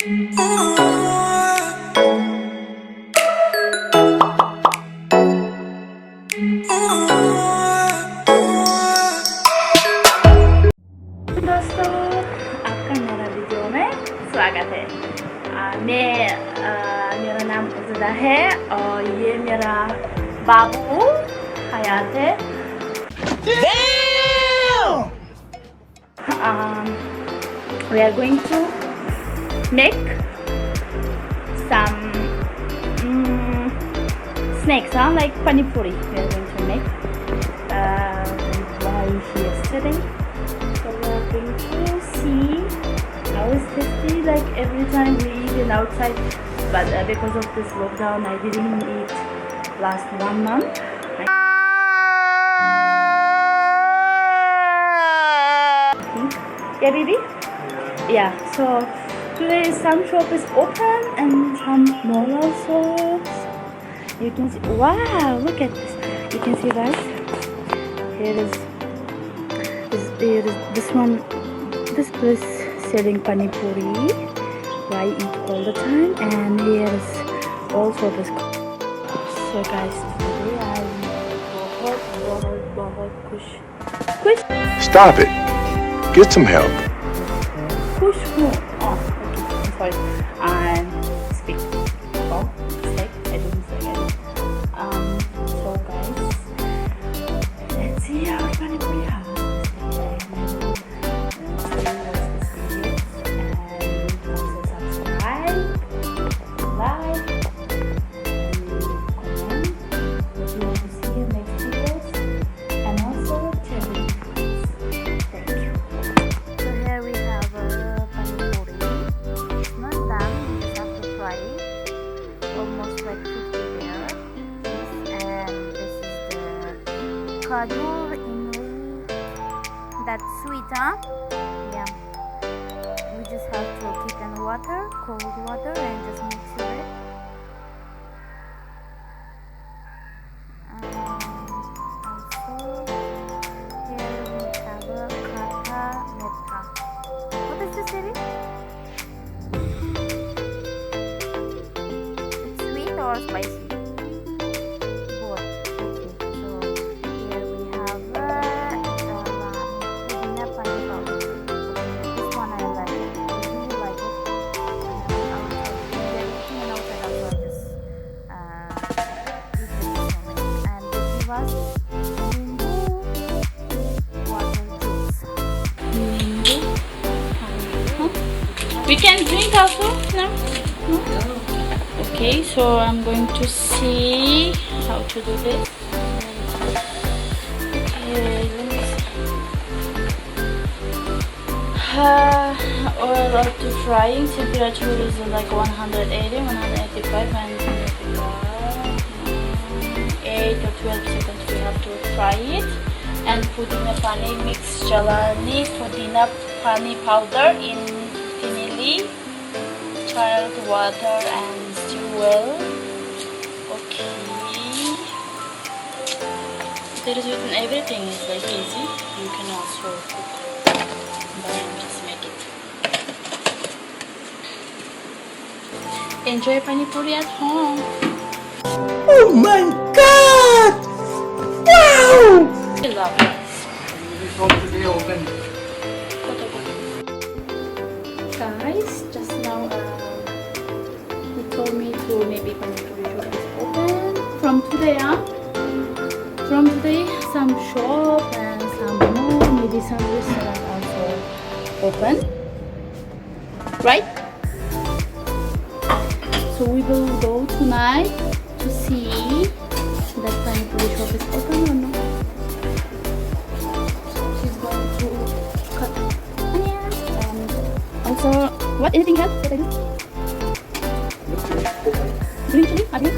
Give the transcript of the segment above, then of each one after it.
दोस्तों, आपका मेरा वीडियो में स्वागत है। मेरा नाम उल्ज़दा है और ये मेरा बाबू हयात है। We are going to make some snacks, like Pani Puri. We are going to make while he is sitting. So we are going to see how it's tasty. Like every time we eat it outside, but because of this lockdown, I didn't eat last 1 month. Yeah, baby. Yeah. So today some shop is open and some mall also. You can see. Wow! Look at this. You can see, guys. Here is this one. This place selling Pani Puri. I eat all the time, and here is also this. So guys, today I बहुत खुश. Stop it. Get some help. खुश हूँ. Oh, okay. Sorry. I'm speak. Oh, say. I don't say it. So guys, let's see how Pani Puri house. Kajur imli, that's sweet, huh? Yeah. We just have to keep in water, cold water, and just mix it. Also, here we have a kata mera. What is this, Siri? It's sweet or spicy? We can drink also? No? No? Okay, so I'm going to see how to do this. Okay, let me see. Oil up to frying. Temperature is like 180, 185, and 8 or 12 seconds we have to fry it. And put in the pani mix jalani, pudina pani powder in chilled water and stew well. Okay. There is written everything is like easy. You can also cook, but just make it. Enjoy Pani Puri at home. Oh my God! Wow! I love it. Guys, just now he told me to maybe Pani Puri shop is open from today, From today, some shop and some mall, maybe some restaurant also open, right? So we will go tonight to see that Pani Puri shop is open or not. She's going to cut onions and also what? Anything else that I do? Green chili? Are you?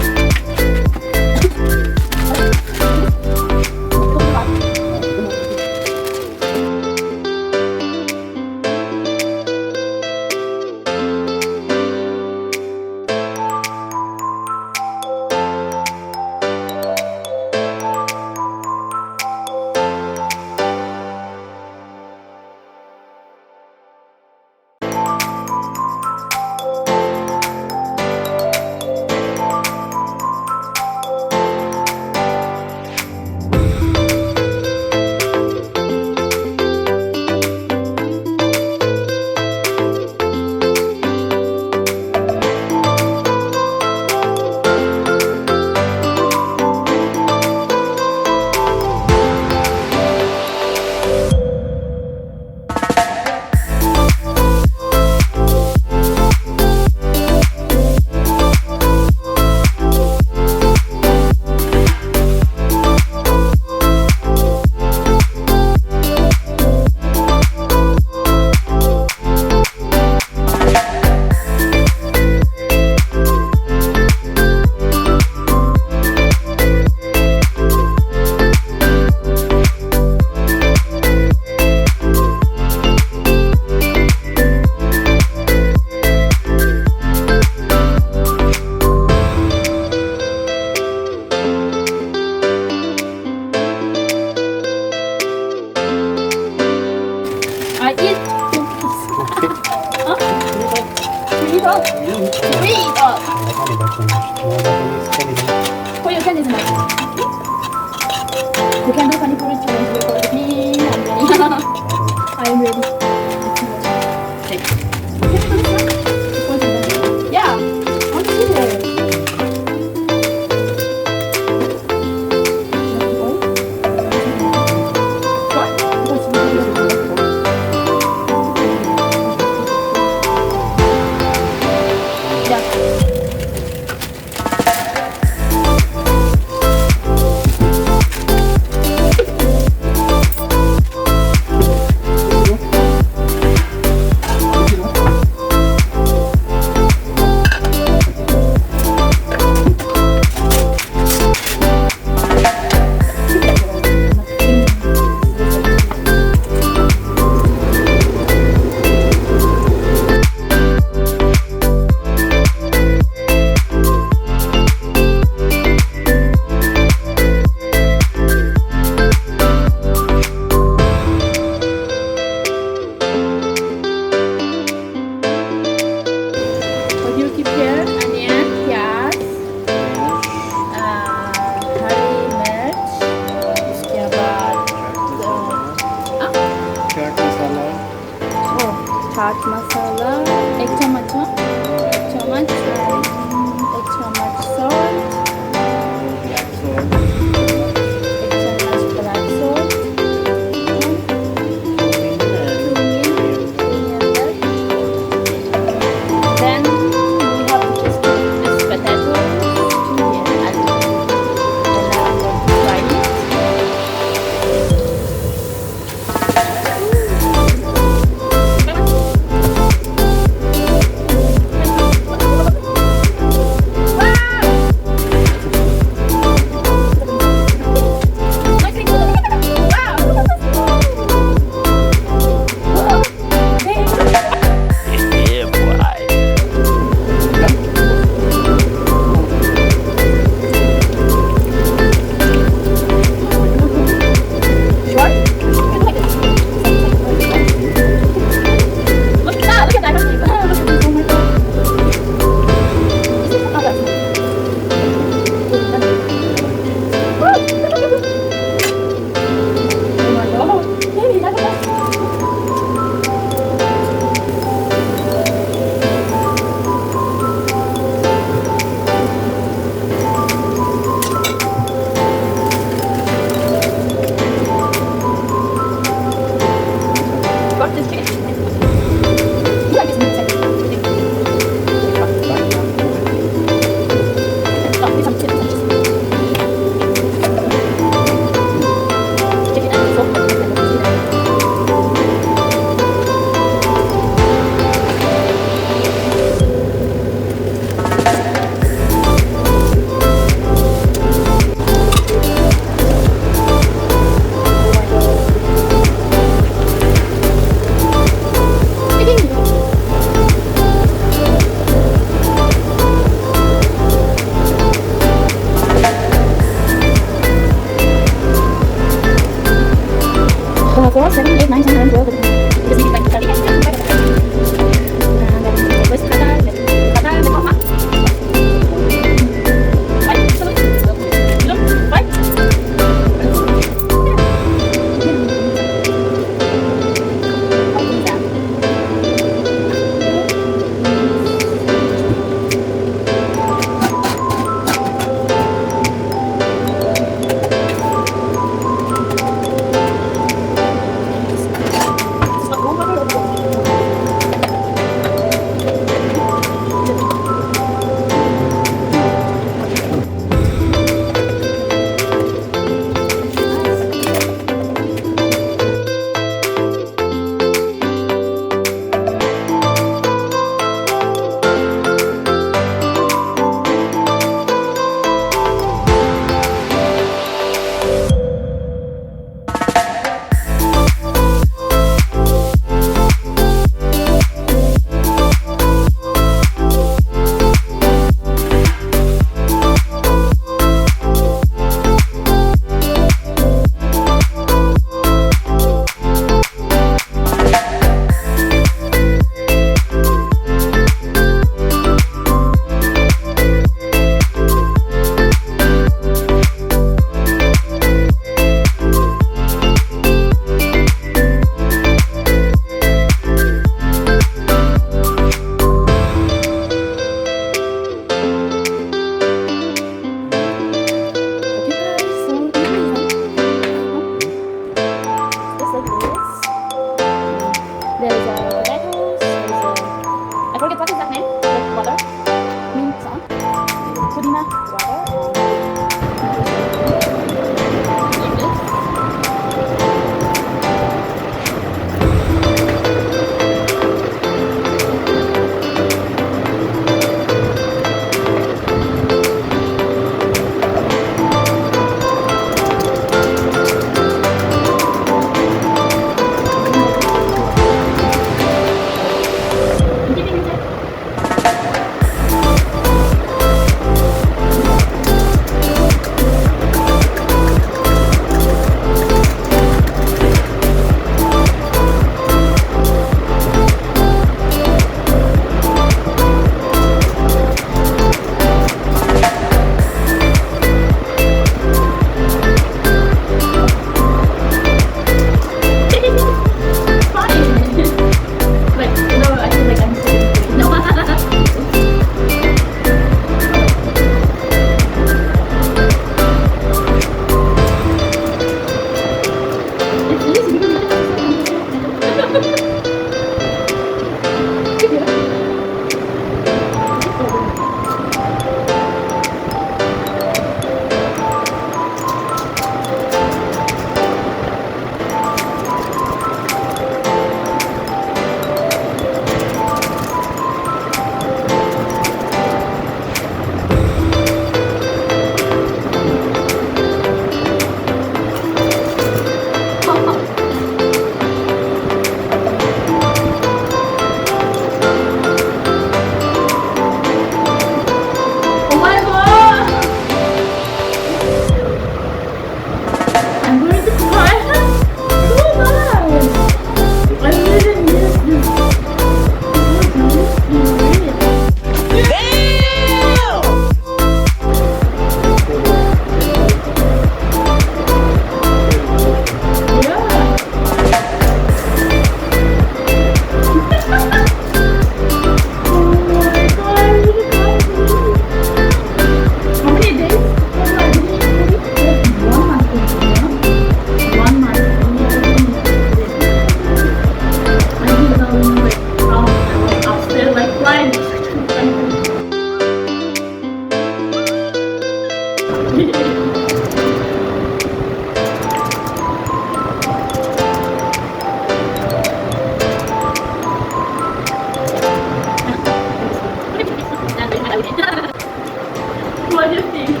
What do you think?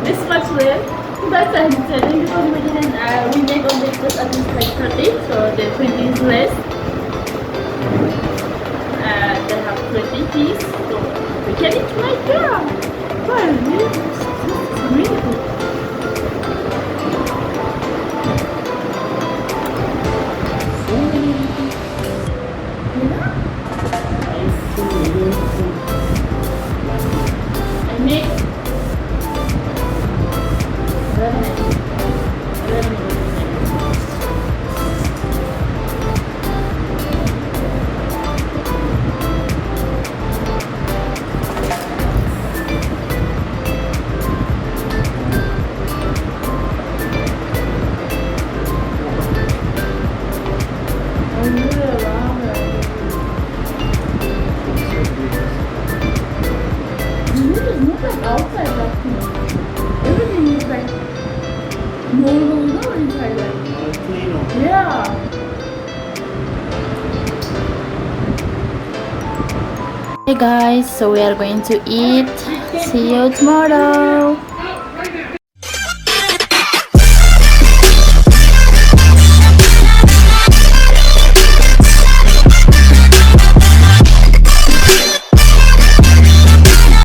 This much left. That's I'm telling because we make only just at least like 30, so the 20 is less. They have 20 piece, so we can eat right there. Wow, really? This is really good. I make outside everything is like normal inside like clean. yeah. Hey guys, so we are going to eat. See you tomorrow.